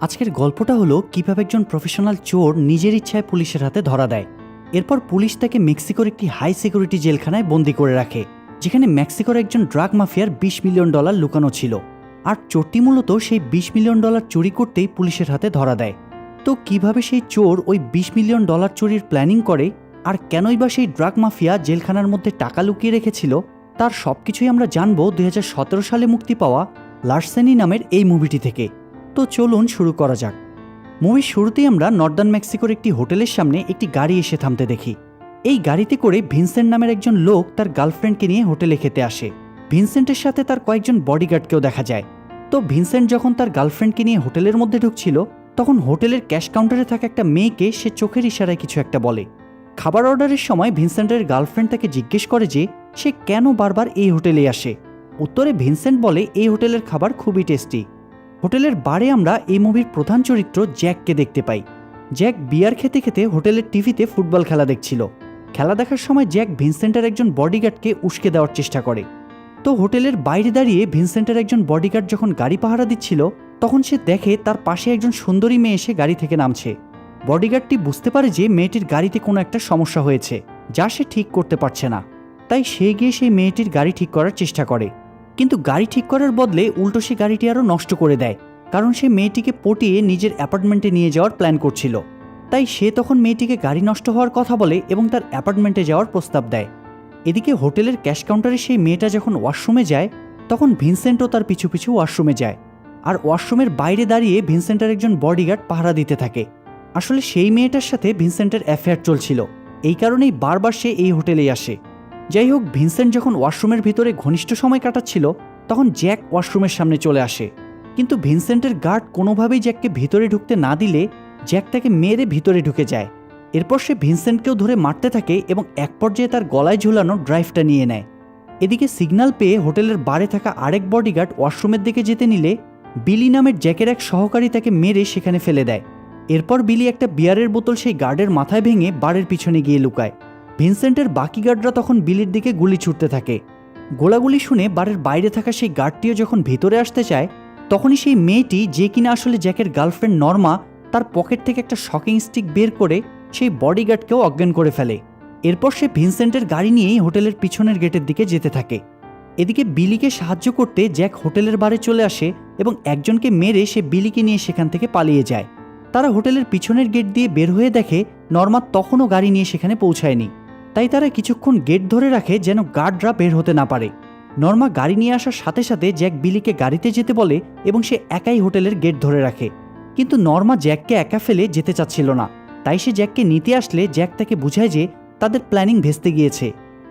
আজকের গল্পটা হলো কিভাবে একজন প্রফেশনাল চোর নিজের ইচ্ছায় পুলিশের হাতে ধরা দেয়। এরপর পুলিশ তাকে মেক্সিকোর একটি হাই সিকিউরিটি জেলখানায় বন্দি করে রাখে, যেখানে মেক্সিকোর একজন ড্রাগ মাফিয়ার $20 মিলিয়ন লুকানো ছিল। আর চোরটি মূলত সেই $20 মিলিয়ন চুরি করতেই পুলিশের হাতে ধরা দেয়। তো কিভাবে সেই চোর ওই $20 মিলিয়ন চুরির প্ল্যানিং করে, আর কেনই বা সেই ড্রাগ মাফিয়া জেলখানার মধ্যে টাকা লুকিয়ে রেখেছিল, তার সবকিছুই আমরা জানবো 2017 সালে মুক্তি পাওয়া লার্সেনি নামের এই মুভিটি থেকে। তো চলুন শুরু করা যাক। মুভির শুরুতেই আমরা নর্দার্ন মেক্সিকোর একটি হোটেলের সামনে একটি গাড়ি এসে থামতে দেখি। এই গাড়িতে করে ভিনসেন্ট নামের একজন লোক তার গার্লফ্রেন্ডকে নিয়ে হোটেলে খেতে আসে। ভিনসেন্টের সাথে তার কয়েকজন বডিগার্ডকেও দেখা যায়। তো ভিনসেন্ট যখন তার গার্লফ্রেন্ডকে নিয়ে হোটেলের মধ্যে ঢুকছিল, তখন হোটেলের ক্যাশ কাউন্টারে থাকা একটা মেয়েকে সে চোখের ইশারায় কিছু একটা বলে। খাবার অর্ডারের সময় ভিনসেন্টের গার্লফ্রেন্ড তাকে জিজ্ঞেস করে যে সে কেন বারবার এই হোটেলে আসে। উত্তরে ভিনসেন্ট বলে এই হোটেলের খাবার খুবই টেস্টি। হোটেলের বারে আমরা এই মুভির প্রধান চরিত্র জ্যাককে দেখতে পাই। জ্যাক বিয়ার খেতে খেতে হোটেলের টিভিতে ফুটবল খেলা দেখছিল। খেলা দেখার সময় জ্যাক ভিনসেন্টের একজন বডিগার্ডকে উস্কে দেওয়ার চেষ্টা করে। তো হোটেলের বাইরে দাঁড়িয়ে ভিনসেন্টের একজন বডিগার্ড যখন গাড়ি পাহারা দিচ্ছিল, তখন সে দেখে তার পাশে একজন সুন্দরী মেয়ে এসে গাড়ি থেকে নামছে। বডিগার্ডটি বুঝতে পারে যে মেয়েটির গাড়িতে কোনো একটা সমস্যা হয়েছে, যা সে ঠিক করতে পারছে না। তাই সে গিয়ে সেই মেয়েটির গাড়ি ঠিক করার চেষ্টা করে, কিন্তু গাড়ি ঠিক করার বদলে উল্টো সে গাড়িটি আরও নষ্ট করে দেয়, কারণ সে মেয়েটিকে পটিয়ে নিজের অ্যাপার্টমেন্টে নিয়ে যাওয়ার প্ল্যান করছিল। তাই সে তখন মেয়েটিকে গাড়ি নষ্ট হওয়ার কথা বলে এবং তার অ্যাপার্টমেন্টে যাওয়ার প্রস্তাব দেয়। এদিকে হোটেলের ক্যাশ কাউন্টারে সেই মেয়েটা যখন ওয়াশরুমে যায়, তখন ভিনসেন্টও তার পিছু পিছু ওয়াশরুমে যায়। আর ওয়াশরুমের বাইরে দাঁড়িয়ে ভিনসেন্টের একজন বডিগার্ড পাহারা দিতে থাকে। আসলে সেই মেয়েটার সাথে ভিনসেন্টের অ্যাফেয়ার চলছিল, এই কারণেই বারবার সে এই হোটেলেই আসে। যাই হোক, ভিনসেন্ট যখন ওয়াশরুমের ভিতরে ঘনিষ্ঠ সময় কাটাচ্ছিল, তখন জ্যাক ওয়াশরুমের সামনে চলে আসে। কিন্তু ভিনসেন্টের গার্ড কোনোভাবেই জ্যাককে ভিতরে ঢুকতে না দিলে জ্যাক তাকে মেরে ভিতরে ঢুকে যায়। এরপর সে ভিনসেন্টকেও ধরে মারতে থাকে এবং এক পর্যায়ে তার গলায় ঝুলানো ড্রাইভটা নিয়ে নেয়। এদিকে সিগন্যাল পেয়ে হোটেলের বারে থাকা আরেক বডিগার্ড ওয়াশরুমের দিকে যেতে নিলে বিলি নামের জ্যাকের এক সহকারী তাকে মেরে সেখানে ফেলে দেয়। এরপর বিলি একটা বিয়ারের বোতল সেই গার্ডের মাথায় ভেঙে বারের পিছনে গিয়ে লুকায়। ভিনসেন্টের বাকি গার্ডরা তখন বিলির দিকে গুলি ছুটতে থাকে। গোলাগুলি শুনে বারের বাইরে থাকা সেই গার্ডটিও যখন ভিতরে আসতে চায়, তখনই সেই মেয়েটি, যে কিনা আসলে জ্যাকের গার্লফ্রেন্ড নর্মা, তার পকেট থেকে একটা শকিং স্টিক বের করে সেই বডিগার্ডকেও অজ্ঞান করে ফেলে। এরপর সে ভিনসেন্টের গাড়ি নিয়েই হোটেলের পিছনের গেটের দিকে যেতে থাকে। এদিকে বিলিকে সাহায্য করতে জ্যাক হোটেলের বারে চলে আসে এবং একজনকে মেরে সে বিলিকে নিয়ে সেখান থেকে পালিয়ে যায়। তারা হোটেলের পিছনের গেট দিয়ে বের হয়ে দেখে নর্মা তখনও গাড়ি নিয়ে সেখানে পৌঁছায়নি। তাই তারা কিছুক্ষণ গেট ধরে রাখে যেন গার্ডরা বের হতে না পারে। নর্মা গাড়ি নিয়ে আসার সাথে সাথে জ্যাক বিলিকে গাড়িতে যেতে বলে এবং সে একাই হোটেলের গেট ধরে রাখে। কিন্তু নর্মা জ্যাককে একা ফেলে যেতে চাচ্ছিল না। তাই সে জ্যাককে নিতে আসলে জ্যাক তাকে বুঝায় যে তাদের প্ল্যানিং ভেস্তে গিয়েছে,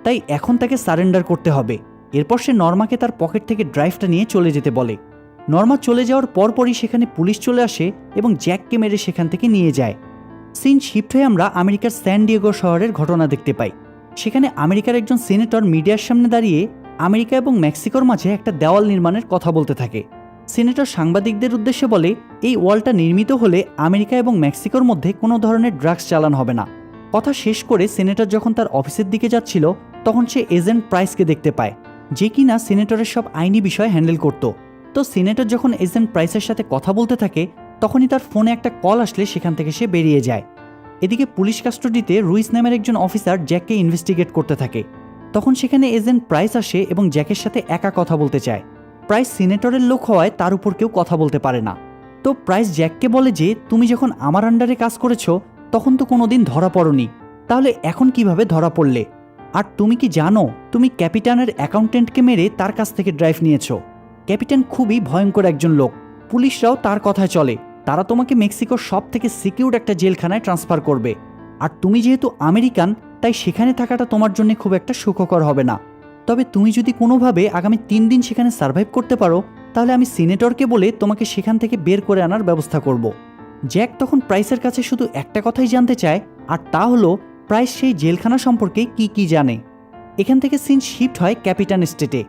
তাই এখন তাকে সারেন্ডার করতে হবে। এরপর সে নর্মাকে তার পকেট থেকে ড্রাইভটা নিয়ে চলে যেতে বলে। নর্মা চলে যাওয়ার পরপরই সেখানে পুলিশ চলে আসে এবং জ্যাককে মেরে সেখান থেকে নিয়ে যায়। সিন শিফট হয়ে আমরা আমেরিকার স্যান ডিয়েগো শহরের ঘটনা দেখতে পাই। সেখানে আমেরিকার একজন সিনেটর মিডিয়ার সামনে দাঁড়িয়ে আমেরিকা এবং মেক্সিকোর মাঝে একটা দেওয়াল নির্মাণের কথা বলতে থাকে। সিনেটর সাংবাদিকদের উদ্দেশ্যে বলে, এই ওয়ালটা নির্মিত হলে আমেরিকা এবং মেক্সিকোর মধ্যে কোনো ধরনের ড্রাগস চালান হবে না। কথা শেষ করে সিনেটর যখন তার অফিসের দিকে যাচ্ছিল, তখন সে এজেন্ট প্রাইসকে দেখতে পায়, যে কিনা সিনেটরের সব আইনি বিষয় হ্যান্ডেল করত। তো সিনেটর যখন এজেন্ট প্রাইসের সাথে কথা বলতে থাকে, তখনই তার ফোনে একটা কল আসলে সেখান থেকে সে বেরিয়ে যায়। এদিকে পুলিশ কাস্টডিতে রুইস নামের একজন অফিসার জ্যাককে ইনভেস্টিগেট করতে থাকে। তখন সেখানে এজেন্ট প্রাইস আসে এবং জ্যাকের সাথে একা কথা বলতে চায়। প্রাইস সিনেটরের লোক হওয়ায় তার উপর কেউ কথা বলতে পারে না। তো প্রাইস জ্যাককে বলে যে তুমি যখন আমার আন্ডারে কাজ করেছো, তখন তো কোনোদিন ধরা পড়োনি, তাহলে এখন কিভাবে ধরা পড়লে? আর তুমি কি জানো তুমি ক্যাপিটানের অ্যাকাউন্টেন্টকে মেরে তার কাছ থেকে ড্রাইভ নিয়েছো? ক্যাপিটান খুবই ভয়ঙ্কর একজন লোক, পুলিশরাও তার কথায় চলে। তারা তোমাকে মেক্সিকোর সব থেকে সিকিউর একটা জেলখানায় ট্রান্সফার করবে। আর তুমি যেহেতু আমেরিকান, তাই সেখানে থাকাটা তোমার জন্য খুব একটা সুখকর হবে না। তবে তুমি যদি কোনোভাবে আগামী 3 দিন সেখানে সার্ভাইভ করতে পারো, তাহলে আমি সিনেটরকে বলে তোমাকে সেখান থেকে বের করে আনার ব্যবস্থা করব। জ্যাক তখন প্রাইসের কাছে শুধু একটা কথাই জানতে চায়, আর তা হলো প্রাইস সেই জেলখানা সম্পর্কে কি জানে। এখান থেকে সিন শিফট হয় ক্যাপিটান স্টেটে।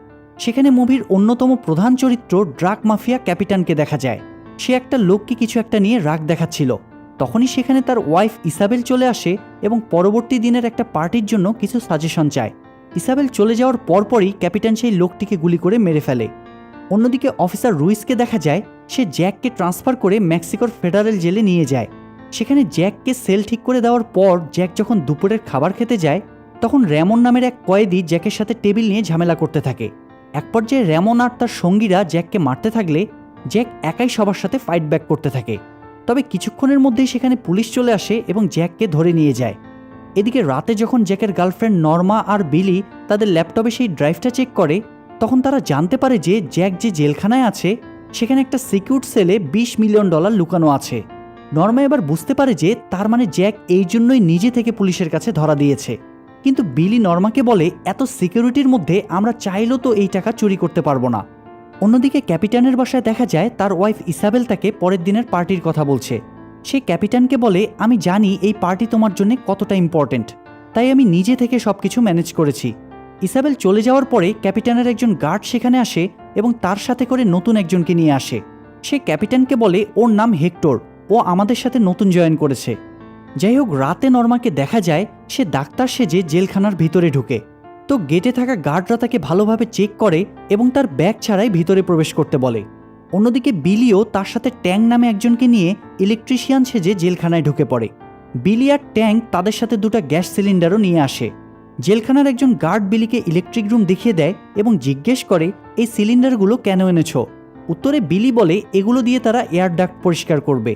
সেখানে মুভির অন্যতম প্রধান চরিত্র ড্রাগ মাফিয়া ক্যাপিটানকে দেখা যায়। সে একটা লোককে কিছু একটা নিয়ে রাগ দেখাচ্ছিল। তখনই সেখানে তার ওয়াইফ ইসাবেল চলে আসে এবং পরবর্তী দিনের একটা পার্টির জন্য কিছু সাজেশন চায়। ইসাবেল চলে যাওয়ার পরপরই ক্যাপিটান সেই লোকটিকে গুলি করে মেরে ফেলে। অন্যদিকে অফিসার রুইসকে দেখা যায় সে জ্যাককে ট্রান্সফার করে মেক্সিকোর ফেডারেল জেলে নিয়ে যায়। সেখানে জ্যাককে সেল ঠিক করে দেওয়ার পর জ্যাক যখন দুপুরের খাবার খেতে যায়, তখন র্যামন নামের এক কয়েদি জ্যাকের সাথে টেবিল নিয়ে ঝামেলা করতে থাকে। এক পর্যায়ে র্যামন আর তার সঙ্গীরা জ্যাককে মারতে থাকলে জ্যাক একাই সবার সাথে ফাইট ব্যাক করতে থাকে। তবে কিছুক্ষণের মধ্যেই সেখানে পুলিশ চলে আসে এবং জ্যাককে ধরে নিয়ে যায়। এদিকে রাতে যখন জ্যাকের গার্লফ্রেন্ড নর্মা আর বিলি তাদের ল্যাপটপে সেই ড্রাইভটা চেক করে, তখন তারা জানতে পারে যে জ্যাক যে জেলখানায় আছে সেখানে একটা সিকিউরড সেলে $20 মিলিয়ন লুকানো আছে। নর্মা এবার বুঝতে পারে যে তার মানে জ্যাক এই জন্যই নিজে থেকে পুলিশের কাছে ধরা দিয়েছে। কিন্তু বিলি নর্মাকে বলে, এত সিকিউরিটির মধ্যে আমরা চাইলেও তো এই টাকা চুরি করতে পারবো না। অন্যদিকে ক্যাপিটানের বাসায় দেখা যায় তার ওয়াইফ ইসাবেল তাকে পরের দিনের পার্টির কথা বলছে। সে ক্যাপিটানকে বলে, আমি জানি এই পার্টি তোমার জন্য কতটা ইম্পর্টেন্ট, তাই আমি নিজে থেকে সবকিছু ম্যানেজ করেছি। ইসাবেল চলে যাওয়ার পরে ক্যাপিটানের একজন গার্ড সেখানে আসে এবং তার সাথে করে নতুন একজনকে নিয়ে আসে। সে ক্যাপিটানকে বলে ওর নাম হেক্টর, ও আমাদের সাথে নতুন জয়েন করেছে। যাই হোক, রাতে নর্মাকে দেখা যায় সে ডাক্তার সেজে জেলখানার ভিতরে ঢুকে। তো গেটে থাকা গার্ডরা তাকে ভালোভাবে চেক করে এবং তার ব্যাগ ছাড়াই ভিতরে প্রবেশ করতে বলে। অন্যদিকে বিলিও তার সাথে ট্যাং নামে একজনকে নিয়ে ইলেকট্রিশিয়ান সেজে জেলখানায় ঢুকে পড়ে। বিলি আর ট্যাং তাদের সাথে দুটো গ্যাস সিলিন্ডারও নিয়ে আসে। জেলখানার একজন গার্ড বিলিকে ইলেকট্রিক রুম দেখিয়ে দেয় এবং জিজ্ঞেস করে, এই সিলিন্ডারগুলো কেন এনেছ? উত্তরে বিলি বলে, এগুলো দিয়ে তারা এয়ার ডাক্ট পরিষ্কার করবে।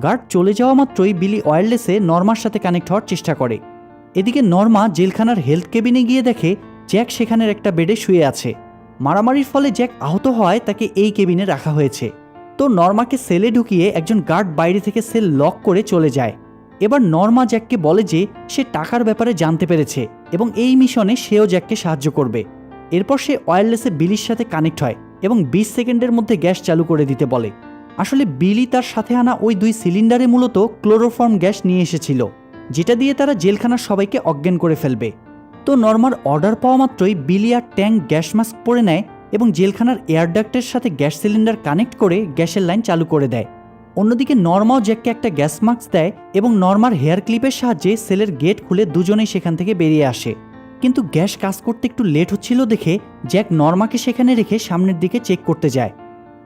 গার্ড চলে যাওয়া মাত্রই বিলি ওয়্যারলেসে নর্মার সাথে কানেক্ট হওয়ার চেষ্টা করে। এদিকে নর্মা জেলখানার হেলথ কেবিনে গিয়ে দেখে জ্যাক সেখানের একটা বেডে শুয়ে আছে। মারামারির ফলে জ্যাক আহত হওয়ায় তাকে এই কেবিনে রাখা হয়েছে। তো নর্মাকে সেলে ঢুকিয়ে একজন গার্ড বাইরে থেকে সেল লক করে চলে যায়। এবার নর্মা জ্যাককে বলে যে সে টাকার ব্যাপারে জানতে পেরেছে এবং এই মিশনে সেও জ্যাককে সাহায্য করবে। এরপর সে ওয়্যারলেসে বিলির সাথে কানেক্ট হয় এবং 20 সেকেন্ডের মধ্যে গ্যাস চালু করে দিতে বলে। আসলে বিলি তার সাথে আনা ওই 2 সিলিন্ডারে মূলত ক্লোরোফর্ম গ্যাস নিয়ে এসেছিল, যেটা দিয়ে তারা জেলখানার সবাইকে অজ্ঞান করে ফেলবে। তো নর্মার অর্ডার পাওয়া মাত্রই বিলি আর ট্যাঙ্ক গ্যাস মাস্ক পরে নেয় এবং জেলখানার এয়ার ডাক্টের সাথে গ্যাস সিলিন্ডার কানেক্ট করে গ্যাসের লাইন চালু করে দেয়। অন্যদিকে নর্মাও জ্যাককে একটা গ্যাস মাস্ক দেয় এবং নর্মার হেয়ার ক্লিপের সাহায্যে সেলের গেট খুলে দুজনেই সেখান থেকে বেরিয়ে আসে। কিন্তু গ্যাস কাজ করতে একটু লেট হচ্ছিল দেখে জ্যাক নর্মাকে সেখানে রেখে সামনের দিকে চেক করতে যায়।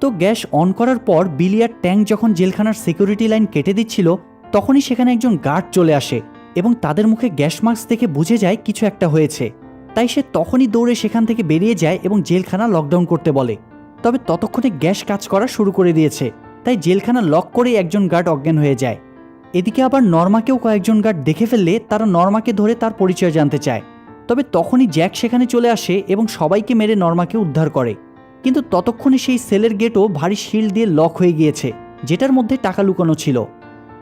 তো গ্যাস অন করার পর বিলি আর ট্যাঙ্ক যখন জেলখানার সিকিউরিটি লাইন কেটে দিচ্ছিল, তখনই সেখানে একজন গার্ড চলে আসে এবং তাদের মুখে গ্যাস মাস্ক দেখে বুঝে যায় কিছু একটা হয়েছে। তাই সে তখনই দৌড়ে সেখান থেকে বেরিয়ে যায় এবং জেলখানা লকডাউন করতে বলে। তবে ততক্ষণে গ্যাস কাজ করা শুরু করে দিয়েছে, তাই জেলখানা লক করেই একজন গার্ড অজ্ঞান হয়ে যায়। এদিকে আবার নর্মাকেও কয়েকজন গার্ড দেখে ফেললে তারা নর্মাকে ধরে তার পরিচয় জানতে চায়। তবে তখনই জ্যাক সেখানে চলে আসে এবং সবাইকে মেরে নর্মাকে উদ্ধার করে। কিন্তু ততক্ষণে সেই সেলের গেটও ভারী শিল্ড দিয়ে লক হয়ে গিয়েছে, যেটার মধ্যে টাকা লুকানো ছিল।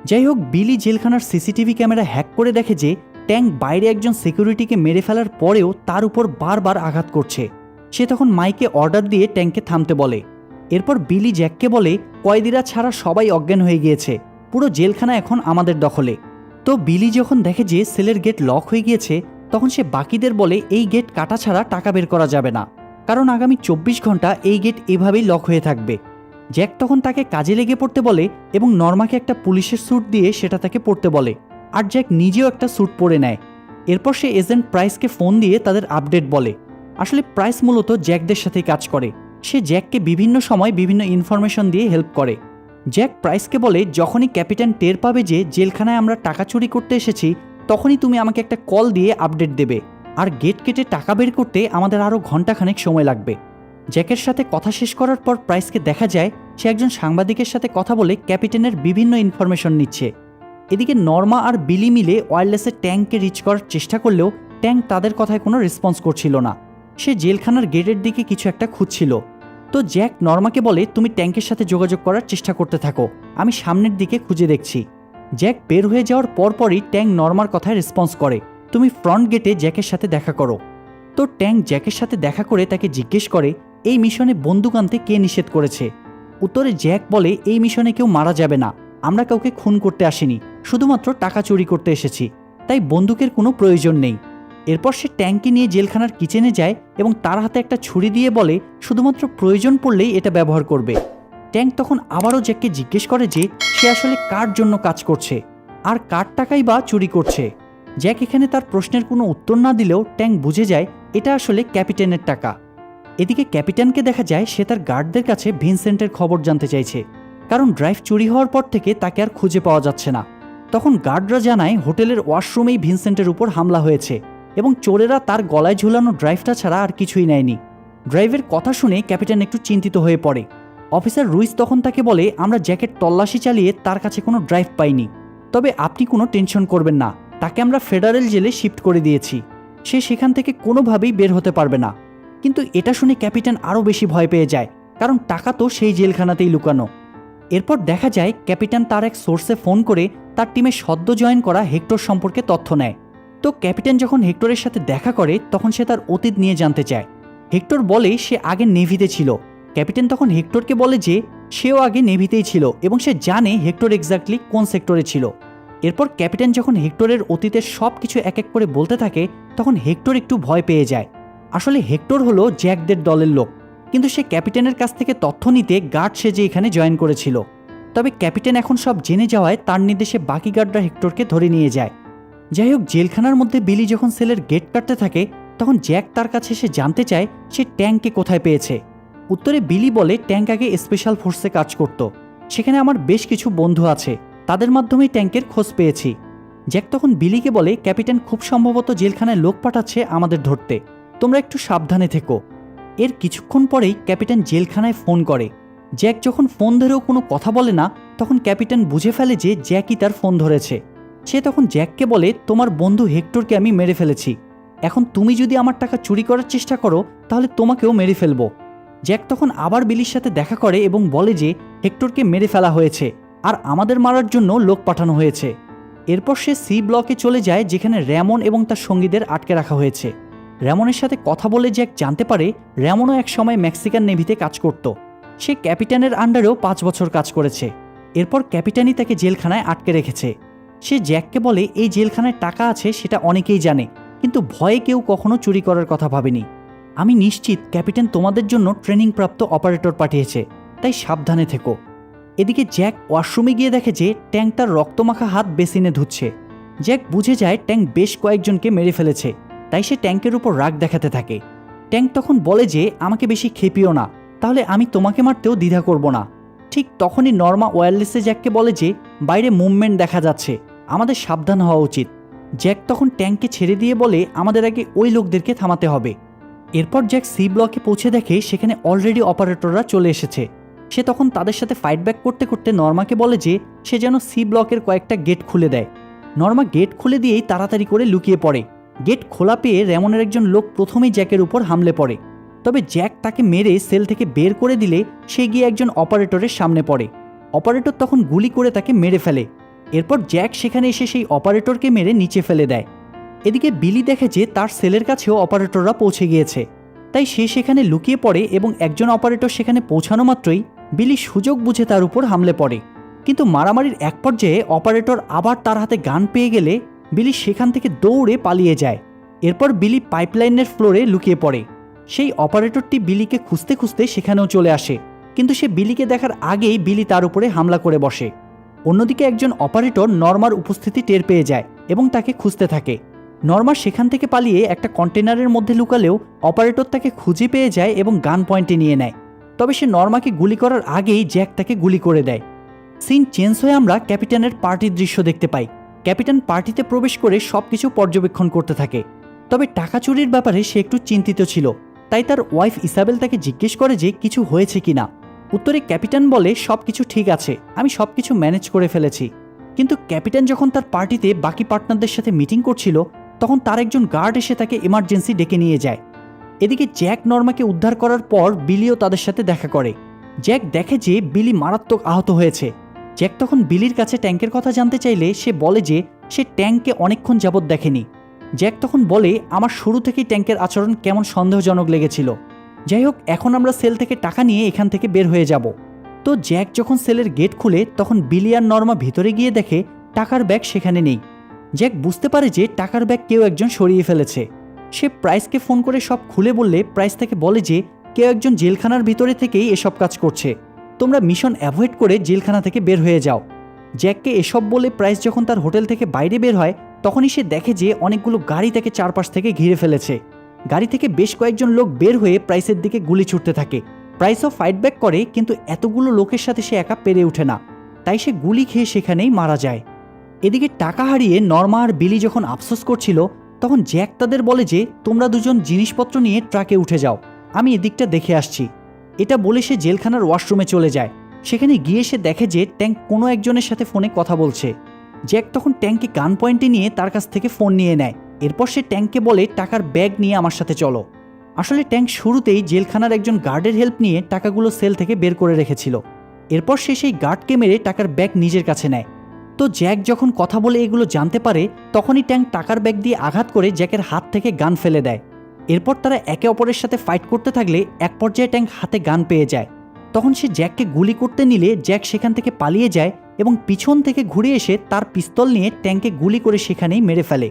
যাই হোক, বিলি জেলখানার সিসিটিভি ক্যামেরা হ্যাক করে দেখে যে ট্যাঙ্ক বাইরে একজন সিকিউরিটিকে মেরে ফেলার পরেও তার উপর বারবার আঘাত করছে। সে তখন মাইকে অর্ডার দিয়ে ট্যাঙ্ককে থামতে বলে। এরপর বিলি জ্যাককে বলে, কয়েদিরা ছাড়া সবাই অজ্ঞান হয়ে গিয়েছে, পুরো জেলখানা এখন আমাদের দখলে। তো বিলি যখন দেখে যে সেলের গেট লক হয়ে গিয়েছে, তখন সে বাকিদের বলে এই গেট কাটা ছাড়া টাকা বের করা যাবে না, কারণ আগামী 24 ঘন্টা এই গেট এভাবেই লক হয়ে থাকবে। জ্যাক তখন তাকে কাজে লেগে পড়তে বলে এবং নর্মাকে একটা পুলিশের স্যুট দিয়ে সেটা তাকে পরতে বলে, আর জ্যাক নিজেও একটা স্যুট পরে নেয়। এরপর সে এজেন্ট প্রাইসকে ফোন দিয়ে তাদের আপডেট বলে। আসলে প্রাইস মূলত জ্যাকদের সাথেই কাজ করে। সে জ্যাককে বিভিন্ন সময় বিভিন্ন ইনফরমেশন দিয়ে হেল্প করে। জ্যাক প্রাইসকে বলে, যখনই ক্যাপিটান টের পাবে যে জেলখানায় আমরা টাকা চুরি করতে এসেছি, তখনই তুমি আমাকে একটা কল দিয়ে আপডেট দেবে, আর গেট কেটে টাকা বের করতে আমাদের আরও ঘন্টাখানেক সময় লাগবে। জ্যাকের সাথে কথা শেষ করার পর প্রাইসকে দেখা যায় সে একজন সাংবাদিকের সাথে কথা বলে ক্যাপিটানের বিভিন্ন ইনফরমেশন নিচ্ছে। এদিকে নর্মা আর বিলি মিলে ওয়্যারলেসে ট্যাঙ্ককে রিচ করার চেষ্টা করলেও ট্যাঙ্ক তাদের কথায় কোনো রেসপন্স করছিল না। সে জেলখানার গেটের দিকে কিছু একটা খুঁজছিল। তো জ্যাক নর্মাকে বলে, তুমি ট্যাঙ্কের সাথে যোগাযোগ করার চেষ্টা করতে থাকো, আমি সামনের দিকে খুঁজে দেখছি। জ্যাক বের হয়ে যাওয়ার পরপরই ট্যাঙ্ক নর্মার কথায় রেসপন্স করে, তুমি ফ্রন্ট গেটে জ্যাকের সাথে দেখা করো। তো ট্যাঙ্ক জ্যাকের সাথে দেখা করে তাকে জিজ্ঞেস করে এই মিশনে বন্দুক আনতে কে নিষেধ করেছে। উত্তরে জ্যাক বলে, এই মিশনে কেউ মারা যাবে না, আমরা কাউকে খুন করতে আসিনি, শুধুমাত্র টাকা চুরি করতে এসেছি, তাই বন্দুকের কোনো প্রয়োজন নেই। এরপর সে ট্যাঙ্ককে নিয়ে জেলখানার কিচেনে যায় এবং তার হাতে একটা ছুরি দিয়ে বলে শুধুমাত্র প্রয়োজন পড়লেই এটা ব্যবহার করবে। ট্যাঙ্ক তখন আবারও জ্যাককে জিজ্ঞেস করে যে সে আসলে কার জন্য কাজ করছে আর কার টাকাই বা চুরি করছে। জ্যাক এখানে তার প্রশ্নের কোনো উত্তর না দিলেও ট্যাঙ্ক বুঝে যায় এটা আসলে ক্যাপিটানের টাকা। এদিকে ক্যাপিটানকে দেখা যায় সে তার গার্ডদের কাছে ভিনসেন্টের খবর জানতে চাইছে, কারণ ড্রাইভ চুরি হওয়ার পর থেকে তাকে আর খুঁজে পাওয়া যাচ্ছে না। তখন গার্ডরা জানায় হোটেলের ওয়াশরুমেই ভিনসেন্টের উপর হামলা হয়েছে এবং চোরেরা তার গলায় ঝুলানো ড্রাইভটা ছাড়া আর কিছুই নেয়নি। ড্রাইভের কথা শুনে ক্যাপিটান একটু চিন্তিত হয়ে পড়ে। অফিসার রুইস তখন তাকে বলে, আমরা জ্যাকেট তল্লাশি চালিয়ে তার কাছে কোনো ড্রাইভ পাইনি, তবে আপনি কোনো টেনশন করবেন না, তাকে আমরা ফেডারেল জেলে শিফট করে দিয়েছি, সে সেখান থেকে কোনোভাবেই বের হতে পারবে না। কিন্তু এটা শুনে ক্যাপিটান আরও বেশি ভয় পেয়ে যায়, কারণ টাকা তো সেই জেলখানাতেই লুকানো। এরপর দেখা যায় ক্যাপিটান তার এক সোর্সে ফোন করে তার টিমে সদ্য জয়েন করা হেক্টর সম্পর্কে তথ্য নেয়। তো ক্যাপিটান যখন হেক্টরের সাথে দেখা করে তখন সে তার অতীত নিয়ে জানতে চায়। হেক্টর বলে সে আগে নেভিতে ছিল। ক্যাপিটান তখন হেক্টরকে বলে যে সেও আগে নেভিতেই ছিল এবং সে জানে হেক্টর এক্স্যাক্টলি কোন সেক্টরে ছিল। এরপর ক্যাপিটান যখন হেক্টরের অতীতের সব কিছু এক এক করে বলতে থাকে তখন হেক্টর একটু ভয় পেয়ে যায়। আসলে হেক্টর হলো জ্যাকদের দলের লোক, কিন্তু সে ক্যাপিটানের কাছ থেকে তথ্য নিতে গার্ড সেজে এখানে জয়েন করেছিল। তবে ক্যাপিটান এখন সব জেনে যাওয়ায় তার নির্দেশে বাকি গার্ডরা হেক্টরকে ধরে নিয়ে যায়। যাই হোক, জেলখানার মধ্যে বিলি যখন সেলের গেট কাটতে থাকে তখন জ্যাক তার কাছে এসে জানতে চায় সে ট্যাঙ্ককে কোথায় পেয়েছে। উত্তরে বিলি বলে, ট্যাঙ্ক আগে স্পেশাল ফোর্সে কাজ করত, সেখানে আমার বেশ কিছু বন্ধু আছে, তাদের মাধ্যমেই ট্যাঙ্কের খোঁজ পেয়েছি। জ্যাক তখন বিলিকে বলে, ক্যাপিটান খুব সম্ভবত জেলখানায় লোক পাঠাচ্ছে আমাদের ধরতে, তোমরা একটু সাবধানে থেকো। এর কিছুক্ষণ পরেই ক্যাপিটান জেলখানায় ফোন করে। জ্যাক যখন ফোন ধরেও কোনো কথা বলে না তখন ক্যাপিটান বুঝে ফেলে যে জ্যাকই তার ফোন ধরেছে। সে তখন জ্যাককে বলে, তোমার বন্ধু হেক্টরকে আমি মেরে ফেলেছি, এখন তুমি যদি আমার টাকা চুরি করার চেষ্টা করো তাহলে তোমাকেও মেরে ফেলবো। জ্যাক তখন আবার বিলির সাথে দেখা করে এবং বলে যে হেক্টরকে মেরে ফেলা হয়েছে আর আমাদের মারার জন্য লোক পাঠানো হয়েছে। এরপর সে সি ব্লকে চলে যায় যেখানে র্যামন এবং তার সঙ্গীদের আটকে রাখা হয়েছে। র্যামনের সাথে কথা বলে জ্যাক জানতে পারে র্যামনও এক সময় মেক্সিকান নেভিতে কাজ করত। সে ক্যাপিটানের আন্ডারেও 5 বছর কাজ করেছে। এরপর ক্যাপিটানই তাকে জেলখানায় আটকে রেখেছে। সে জ্যাককে বলে, এই জেলখানায় টাকা আছে সেটা অনেকেই জানে, কিন্তু ভয়ে কেউ কখনো চুরি করার কথা ভাবেনি। আমি নিশ্চিত ক্যাপিটান তোমাদের জন্য ট্রেনিংপ্রাপ্ত অপারেটর পাঠিয়েছে, তাই সাবধানে থেকো। এদিকে জ্যাক ওয়াশরুমে গিয়ে দেখে যে ট্যাঙ্ক তার রক্তমাখা হাত বেসিনে ধুচ্ছে। জ্যাক বুঝে যায় ট্যাঙ্ক বেশ কয়েকজনকে মেরে ফেলেছে, তাই সে ট্যাঙ্কের উপর রাগ দেখাতে থাকে। ট্যাঙ্ক তখন বলে যে আমাকে বেশি খেপিও না, তাহলে আমি তোমাকে মারতেও দ্বিধা করব না। ঠিক তখনই নর্মা ওয়্যারলেসে জ্যাককে বলে যে বাইরে মুভমেন্ট দেখা যাচ্ছে, আমাদের সাবধান হওয়া উচিত। জ্যাক তখন ট্যাঙ্ককে ছেড়ে দিয়ে বলে আমাদের আগে ওই লোকদেরকে থামাতে হবে। এরপর জ্যাক সি ব্লকে পৌঁছে দেখে সেখানে অলরেডি অপারেটররা চলে এসেছে। সে তখন তাদের সাথে ফাইট ব্যাক করতে করতে নর্মাকে বলে যে সে যেন সি ব্লকের কয়েকটা গেট খুলে দেয়। নর্মা গেট খুলে দিয়েই তাড়াতাড়ি করে লুকিয়ে পড়ে। গেট খোলা পেয়ে র্যামনের একজন লোক প্রথমেই জ্যাকের উপর হামলে পড়ে, তবে জ্যাক তাকে মেরে সেল থেকে বের করে দিলে সে গিয়ে একজন অপারেটরের সামনে পড়ে। অপারেটর তখন গুলি করে তাকে মেরে ফেলে। এরপর জ্যাক সেখানে এসে সেই অপারেটরকে মেরে নিচে ফেলে দেয়। এদিকে বিলি দেখে যে তার সেলের কাছেও অপারেটররা পৌঁছে গিয়েছে, তাই সে সেখানে লুকিয়ে পড়ে এবং একজন অপারেটর সেখানে পৌঁছানো মাত্রই বিলি সুযোগ বুঝে তার উপর হামলে পড়ে। কিন্তু মারামারির এক পর্যায়ে অপারেটর আবার তার হাতে গান পেয়ে গেলে বিলি সেখান থেকে দৌড়ে পালিয়ে যায়। এরপর বিলি পাইপলাইনের ফ্লোরে লুকিয়ে পড়ে। সেই অপারেটরটি বিলিকে খুঁজতে খুঁজতে সেখানেও চলে আসে, কিন্তু সে বিলিকে দেখার আগেই বিলি তার উপরে হামলা করে বসে। অন্যদিকে একজন অপারেটর নর্মার উপস্থিতি টের পেয়ে যায় এবং তাকে খুঁজতে থাকে। নর্মা সেখান থেকে পালিয়ে একটা কন্টেনারের মধ্যে লুকালেও অপারেটর তাকে খুঁজে পেয়ে যায় এবং গান পয়েন্টে নিয়ে নেয়। তবে সে নর্মাকে গুলি করার আগেই জ্যাক তাকে গুলি করে দেয়। সিন চেঞ্জ হয়ে আমরা ক্যাপিটানের পার্টির দৃশ্য দেখতে পাই। ক্যাপিটান পার্টিতে প্রবেশ করে সবকিছু পর্যবেক্ষণ করতে থাকে, তবে টাকা চুরির ব্যাপারে সে একটু চিন্তিত ছিল। তাই তার ওয়াইফ ইসাবেল তাকে জিজ্ঞেস করে যে কিছু হয়েছে কিনা। উত্তরে ক্যাপিটান বলে সবকিছু ঠিক আছে, আমি সবকিছু ম্যানেজ করে ফেলেছি। কিন্তু ক্যাপিটান যখন তার পার্টিতে বাকি পার্টনারদের সাথে মিটিং করছিল তখন তার একজন গার্ড এসে তাকে এমার্জেন্সি ডেকে নিয়ে যায়। এদিকে জ্যাক নর্মাকে উদ্ধার করার পর বিলিও তাদের সাথে দেখা করে। জ্যাক দেখে যে বিলি মারাত্মক আহত হয়েছে। জ্যাক তখন বিলির কাছে ট্যাঙ্কের কথা জানতে চাইলে সে বলে যে সে ট্যাঙ্ককে অনেকক্ষণ যাবৎ দেখেনি। জ্যাক তখন বলে আমার শুরু থেকেই ট্যাঙ্কের আচরণ কেমন সন্দেহজনক লেগেছিল। যাই হোক, এখন আমরা সেল থেকে টাকা নিয়ে এখান থেকে বের হয়ে যাব। তো জ্যাক যখন সেলের গেট খুলে তখন বিলি আর নর্মা ভিতরে গিয়ে দেখে টাকার ব্যাগ সেখানে নেই। জ্যাক বুঝতে পারে যে টাকার ব্যাগ কেউ একজন সরিয়ে ফেলেছে। সে প্রাইসকে ফোন করে সব খুলে বললে প্রাইস তাকে বলে যে কেউ একজন জেলখানার ভিতরে থেকেই এসব কাজ করছে, তোমরা মিশন অ্যাভয়েড করে জেলখানা থেকে বের হয়ে যাও। জ্যাককে এসব বলে প্রাইস যখন তার হোটেল থেকে বাইরে বের হয় তখনই সে দেখে যে অনেকগুলো গাড়ি তাকে চারপাশ থেকে ঘিরে ফেলেছে। গাড়ি থেকে বেশ কয়েকজন লোক বের হয়ে প্রাইসের দিকে গুলি ছুটতে থাকে। প্রাইসও ফাইট ব্যাক করে, কিন্তু এতগুলো লোকের সাথে সে একা পেরে ওঠে না, তাই সে গুলি খেয়ে সেখানেই মারা যায়। এদিকে টাকা হারিয়ে নর্মা আর বিলি যখন আফসোস করছিল, তখন জ্যাক তাদের বলে যে তোমরা দুজন জিনিসপত্র নিয়ে ট্রাকে উঠে যাও, আমি এদিকটা দেখে আসছি। এটা বলে সে জেলখানার ওয়াশরুমে চলে যায়। সেখানে গিয়ে সে দেখে যে ট্যাঙ্ক কোনো একজনের সাথে ফোনে কথা বলছে। জ্যাক তখন ট্যাঙ্ককে গান পয়েন্টে নিয়ে তার কাছ থেকে ফোন নিয়ে নেয়। এরপর সে ট্যাঙ্ককে বলে টাকার ব্যাগ নিয়ে আমার সাথে চলো। আসলে ট্যাঙ্ক শুরুতেই জেলখানার একজন গার্ডের হেল্প নিয়ে টাকাগুলো সেল থেকে বের করে রেখেছিল। এরপর সে সেই গার্ডকে মেরে টাকার ব্যাগ নিজের কাছে নেয়। তো জ্যাক যখন কথা বলে এগুলো জানতে পারে, তখনই ট্যাঙ্ক টাকার ব্যাগ দিয়ে আঘাত করে জ্যাকের হাত থেকে গান ফেলে দেয়। এরপর তারা একে অপরের সাথে ফাইট করতে থাকলে এক পর্যায়ে ট্যাঙ্ক হাতে গান পেয়ে যায়। তখন সে জ্যাককে গুলি করতে নিলে জ্যাক সেখান থেকে পালিয়ে যায় এবং পিছন থেকে ঘুরে এসে তার পিস্তল নিয়ে ট্যাঙ্কে গুলি করে সেখানেই মেরে ফেলে।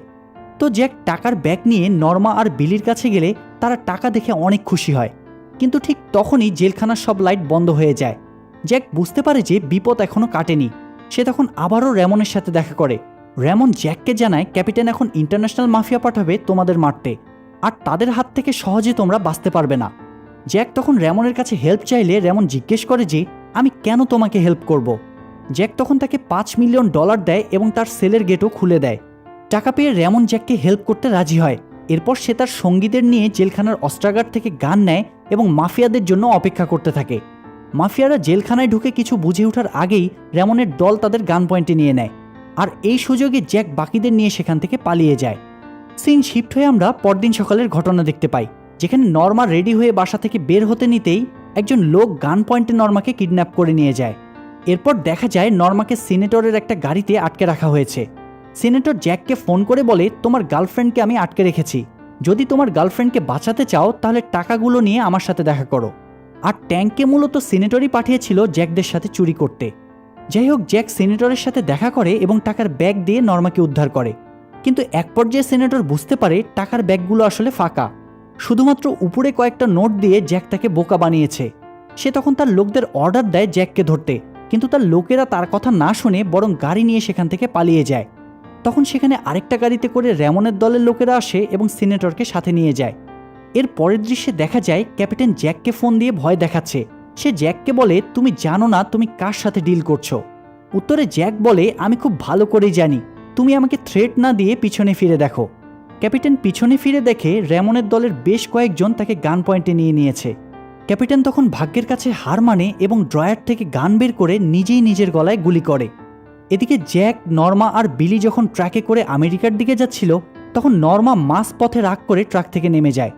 তো জ্যাক টাকার ব্যাগ নিয়ে নর্মা আর বিলির কাছে গেলে তারা টাকা দেখে অনেক খুশি হয়। কিন্তু ঠিক তখনই জেলখানার সব লাইট বন্ধ হয়ে যায়। জ্যাক বুঝতে পারে যে বিপদ এখনও কাটেনি। সে তখন আবারও র্যামনের সাথে দেখা করে। র্যামন জ্যাককে জানায় ক্যাপিটেন এখন ইন্টারন্যাশনাল মাফিয়া পাঠাবে তোমাদের মারতে, আর তাদের হাত থেকে সহজে তোমরা বাঁচতে পারবে না। জ্যাক তখন র্যামনের কাছে হেল্প চাইলে র্যামন জিজ্ঞেস করে যে আমি কেন তোমাকে হেল্প করব। জ্যাক তখন তাকে $5 মিলিয়ন দেয় এবং তার সেলের গেটও খুলে দেয়। টাকা পেয়ে র্যামন জ্যাককে হেল্প করতে রাজি হয়। এরপর সে তার সঙ্গীদের নিয়ে জেলখানার অস্ত্রাগার থেকে গান নেয় এবং মাফিয়াদের জন্য অপেক্ষা করতে থাকে। মাফিয়ারা জেলখানায় ঢুকে কিছু বুঝে ওঠার আগেই র্যামনের দল তাদের গান পয়েন্টে নিয়ে নেয়, আর এই সুযোগে জ্যাক বাকিদের নিয়ে সেখান থেকে পালিয়ে যায়। সিন শিফট হয়ে আমরা পরদিন সকালের ঘটনা দেখতে পাই, যেখানে নর্মা রেডি হয়ে বাসা থেকে বের হতে নিতেই একজন লোক গান পয়েন্টে নর্মাকে কিডন্যাপ করে নিয়ে যায়। এরপর দেখা যায় নর্মাকে সিনেটরের একটা গাড়িতে আটকে রাখা হয়েছে। সিনেটর জ্যাককে ফোন করে বলে তোমার গার্লফ্রেন্ডকে আমি আটকে রেখেছি, যদি তোমার গার্লফ্রেন্ডকে বাঁচাতে চাও তাহলে টাকাগুলো নিয়ে আমার সাথে দেখা করো। আর ট্যাঙ্ককে মূলত সিনেটরই পাঠিয়েছিল জ্যাকদের সাথে চুরি করতে। যাই হোক, জ্যাক সিনেটরের সাথে দেখা করে এবং টাকার ব্যাগ দিয়ে নর্মাকে উদ্ধার করে। কিন্তু এক পর্যায়ে সিনেটর বুঝতে পারে টাকার ব্যাগগুলো আসলে ফাঁকা, শুধুমাত্র উপরে কয়েকটা নোট দিয়ে জ্যাক তাকে বোকা বানিয়েছে। সে তখন তার লোকদের অর্ডার দেয় জ্যাককে ধরতে, কিন্তু তার লোকেরা তার কথা না শুনে বরং গাড়ি নিয়ে সেখান থেকে পালিয়ে যায়। তখন সেখানে আরেকটা গাড়িতে করে র্যামনের দলের লোকেরা আসে এবং সিনেটরকে সাথে নিয়ে যায়। এর পরের দৃশ্যে দেখা যায় ক্যাপ্টেন জ্যাককে ফোন দিয়ে ভয় দেখাচ্ছে। সে জ্যাককে বলে তুমি জানো না তুমি কার সাথে ডিল করছো। উত্তরে জ্যাক বলে আমি খুব ভালো করেই জানি, তুমি আমাকে থ্রেট না দিয়ে পিছনে ফিরে দেখো। ক্যাপ্টেন পিছনে ফিরে দেখে র্যামনের দলের বেশ কয়েকজন তাকে গান পয়েন্টে নিয়ে নিয়েছে। ক্যাপ্টেন তখন ভাগ্যের কাছে হার মানে এবং ড্রয়ার থেকে গান বের করে নিজেই নিজের গলায় গুলি করে। এদিকে জ্যাক, নর্মা আর বিলি যখন ট্রাকে করে আমেরিকার দিকে যাচ্ছিল, তখন নর্মা মাঝ পথে রাগ করে ট্রাক থেকে নেমে যায়।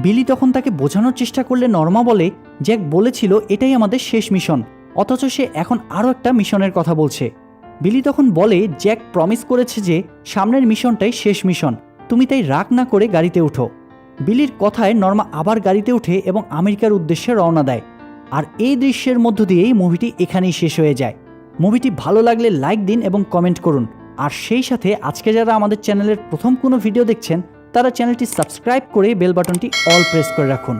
বিলি তখন তাকে বোঝানোর চেষ্টা করলে নর্মা বলে জ্যাক বলেছিল এটাই আমাদের শেষ মিশন, অথচ সে এখন আরও একটা মিশনের কথা বলছে। বিলি তখন বলে জ্যাক প্রমিস করেছে যে সামনের মিশনটাই শেষ মিশন, তুমি তাই রাগ না করে গাড়িতে উঠো। বিলির কথায় নর্মা আবার গাড়িতে উঠে এবং আমেরিকার উদ্দেশ্যে রওনা দেয়। আর এই দৃশ্যের মধ্য দিয়েই মুভিটি এখানেই শেষ হয়ে যায়। মুভিটি ভালো লাগলে লাইক দিন এবং কমেন্ট করুন। আর সেই সাথে আজকে যারা আমাদের চ্যানেলের প্রথম কোনো ভিডিও দেখছেন তারা চ্যানেলটি সাবস্ক্রাইব করে বেল বাটনটি অল প্রেস করে রাখুন।